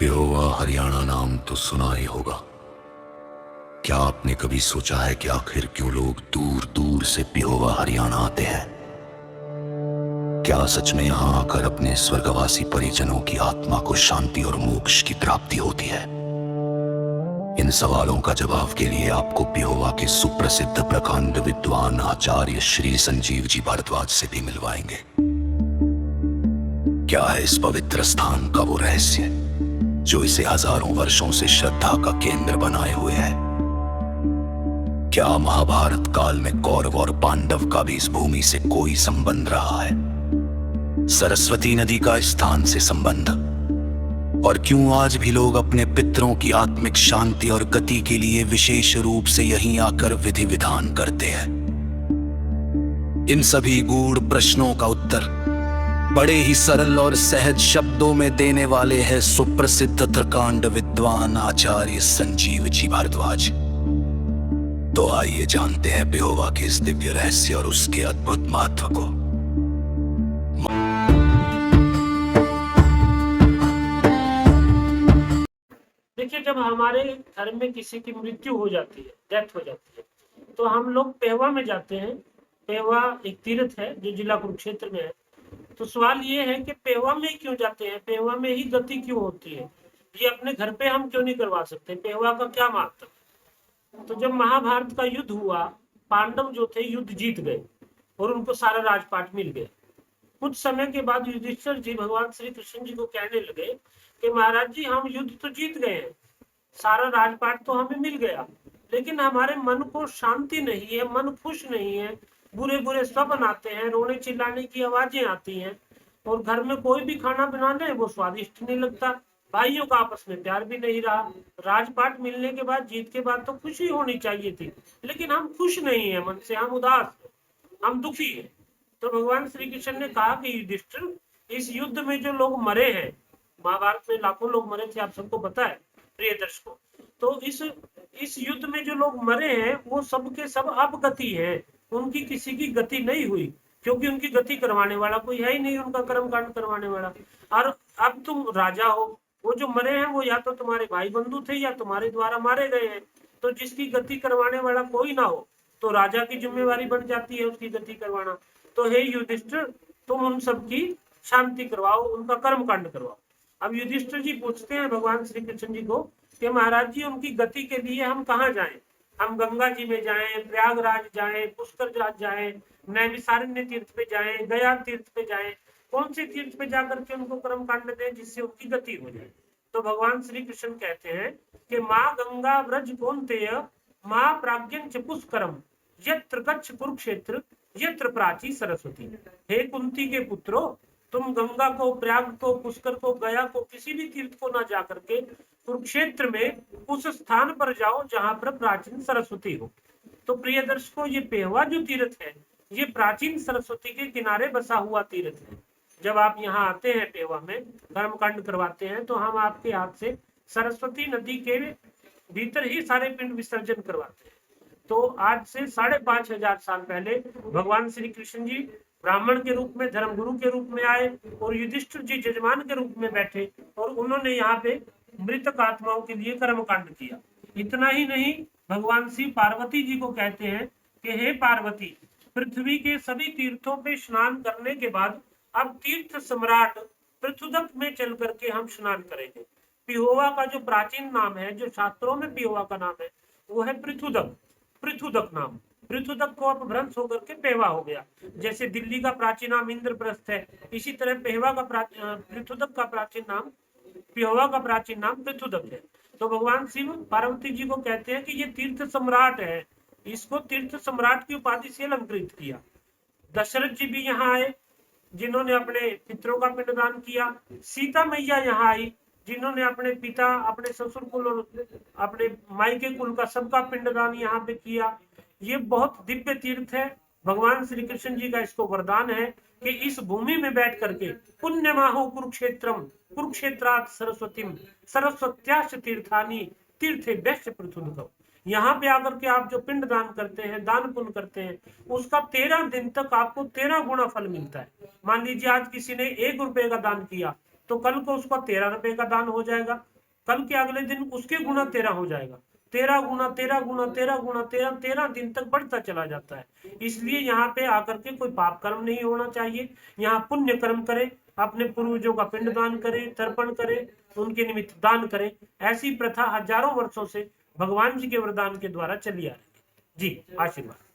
पिहोवा हरियाणा नाम तो सुना ही होगा। क्या आपने कभी सोचा है कि आखिर क्यों लोग दूर दूर से पिहोवा हरियाणा आते हैं? क्या सच में यहाँ आकर अपने स्वर्गवासी परिजनों की आत्मा को शांति और मोक्ष की प्राप्ति होती है? इन सवालों का जवाब के लिए आपको पिहोवा के सुप्रसिद्ध प्रकांड विद्वान आचार्य श्री संजीव जी भारद्वाज से भी मिलवाएंगे। क्या है इस पवित्र स्थान का वो रहस्य जो इसे हजारों वर्षों से श्रद्धा का केंद्र बनाए हुए है? क्या महाभारत काल में कौरव और पांडव का भी इस भूमि से कोई संबंध रहा है? सरस्वती नदी का इस स्थान से संबंध? और क्यों आज भी लोग अपने पितरों की आत्मिक शांति और गति के लिए विशेष रूप से यहीं आकर विधि विधान करते हैं? इन सभी गूढ़ प्रश्नों का उत्तर बड़े ही सरल और सहज शब्दों में देने वाले हैं सुप्रसिद्ध प्रकांड विद्वान आचार्य संजीव जी भारद्वाज। तो आइए जानते हैं पिहोवा के इस दिव्य रहस्य और उसके अद्भुत महत्व को। देखिए, जब हमारे घर में किसी की मृत्यु हो जाती है, डेथ हो जाती है, तो हम लोग पेहवा में जाते हैं। पेहवा एक तीर्थ है जो जिला कुरुक्षेत्र में है। तो सवाल ये है कि पेहवा में ही क्यों जाते हैं, पेहवा में ही गति क्यों होती है, ये अपने घर पे हम क्यों नहीं करवा सकते? पेहवा का क्या महत्व? तो जब महाभारत का युद्ध हुआ, पांडव जो थे युद्ध जीत गए और उनको सारा राजपाट मिल गया। कुछ समय के बाद युधिष्ठिर जी भगवान श्री कृष्ण जी को कहने लगे कि महाराज जी, हम युद्ध तो जीत गए हैं, सारा राजपाट तो हमें मिल गया, लेकिन हमारे मन को शांति नहीं है, मन खुश नहीं है, बुरे बुरे स्वप्न आते हैं, रोने चिल्लाने की आवाजें आती हैं, और घर में कोई भी खाना बना दे वो स्वादिष्ट नहीं लगता, भाइयों का आपस में प्यार भी नहीं रहा। राजपाट मिलने के बाद, जीत के बाद तो खुशी होनी चाहिए थी, लेकिन हम खुश नहीं है, मन से हम उदास हैं, हम दुखी हैं। तो भगवान श्री कृष्ण ने कहा कि युधिष्ठिर, इस युद्ध में जो लोग मरे हैं, महाभारत में लाखों लोग मरे थे, आप सबको पता है प्रिय दर्शकों। तो इस युद्ध में जो लोग मरे हैं वो सबके सब अपगति हैं, उनकी किसी की गति नहीं हुई, क्योंकि उनकी गति करवाने वाला कोई है ही नहीं, उनका कर्म कांड करवाने वाला। और अब तुम राजा हो, वो जो मरे हैं वो या तो तुम्हारे भाई बंधु थे या तुम्हारे द्वारा मारे गए हैं। तो जिसकी गति करवाने वाला कोई ना हो तो राजा की जिम्मेवारी बन जाती है उसकी गति करवाना। तो हे युधिष्ठिर, तुम उन सबकी शांति करवाओ, उनका कर्म कांड करवाओ। अब युधिष्ठिर जी पूछते हैं भगवान श्री कृष्ण जी को कि महाराज जी, उनकी गति के लिए हम कहाँ जाएं? हम गंगा जी में जाएं, प्रयागराज जाएं, पुष्कर जाएं, नैमिषारण्य तीर्थ पे जाएं, गया तीर्थ पे जाएं, कौन से तीर्थ पे जाकर के उनको कर्म कांड दें जिससे उनकी गति हो जाए? तो भगवान श्री कृष्ण कहते हैं कि माँ गंगा व्रज कौन्तेय, माँ प्राज्ञं पुष्करम, यत्र गच्छ कुरुक्षेत्र, यत्र प्राची सरस्वती। हे कुंती के पुत्रों, तुम गंगा को, प्रयाग को, पुष्कर को, गया को, किसी भी तीर्थ को ना जा करके कुरुक्षेत्र में उस स्थान पर जाओ जहां पर प्राचीन सरस्वती हो। तो प्रिय दर्शकों, ये पेहवा जो तीर्थ है, ये प्राचीन सरस्वती के किनारे बसा हुआ तीर्थ है। जब आप यहाँ आते हैं पेहवा में, कर्मकांड करवाते हैं, तो हम आपके हाथ से सरस्वती नदी के भीतर ही सारे पिंड विसर्जन करवाते हैं। तो आज से 5,500 साल पहले भगवान श्री कृष्ण जी ब्राह्मण के रूप में, धर्मगुरु के रूप में आए और युधिष्ठिर जी जजमान के रूप में बैठे और उन्होंने यहाँ पे मृतक आत्माओं के लिए कर्म कांड किया। इतना ही नहीं, भगवान श्री पार्वती जी को कहते हैं कि हे पार्वती, पृथ्वी के सभी तीर्थों पे स्नान करने के बाद अब तीर्थ सम्राट पृथुदक में चल करके हम स्नान करेंगे। पिहोवा का जो प्राचीन नाम है, जो शास्त्रों में पिहोवा का नाम है, वो है पृथुदक। पृथुदक नाम, पृथुदक को अपभ्रंश होकर के पेहवा हो गया। जैसे दिल्ली का प्राचीन नाम इंद्रप्रस्थ है, इसी तरह पेहवा का पृथुदक का प्राचीन नाम, पिहोवा का प्राचीन नाम पृथुदक है। तो भगवान शिव पार्वती जी को कहते हैं कि ये तीर्थ सम्राट है, इसको तीर्थ सम्राट की उपाधि से अलंकृत किया। दशरथ जी भी यहाँ आए जिन्होंने अपने पितरों का पिंडदान किया। सीता मैया यहाँ आई जिन्होंने अपने पिता, अपने ससुर कुल और अपने मायके कुल का सबका पिंडदान यहाँ पे किया। ये बहुत दिव्य तीर्थ है। भगवान श्री कृष्ण जी का इसको वरदान है कि इस भूमि में बैठ करके पुण्यमाहो कुरुक्षेत्रम, कुरुक्षेत्रात् सरस्वतीम, सरस्वत्याश्च तीर्थानि तीर्थे व्यश्च पृथुदकम्। यहाँ पे आकर के आप जो पिंड दान करते हैं, दान पुण्य करते हैं, उसका 13 दिन तक आपको 13 गुना फल मिलता है। मान लीजिए आज किसी ने 1 रुपए का दान किया तो कल को उसका 13 रुपए का दान हो जाएगा, कल के अगले दिन उसके गुना 13 हो जाएगा, 13 गुना 13 गुना 13 गुना 13, 13 दिन तक बढ़ता चला जाता है। इसलिए यहाँ पे आकर के कोई पाप कर्म नहीं होना चाहिए, यहाँ पुण्य कर्म करें, अपने पूर्वजों का पिंड दान करें, तर्पण करें, उनके निमित्त दान करें। ऐसी प्रथा हजारों वर्षों से भगवान जी के वरदान के द्वारा चली आ रही है। जी आशीर्वाद।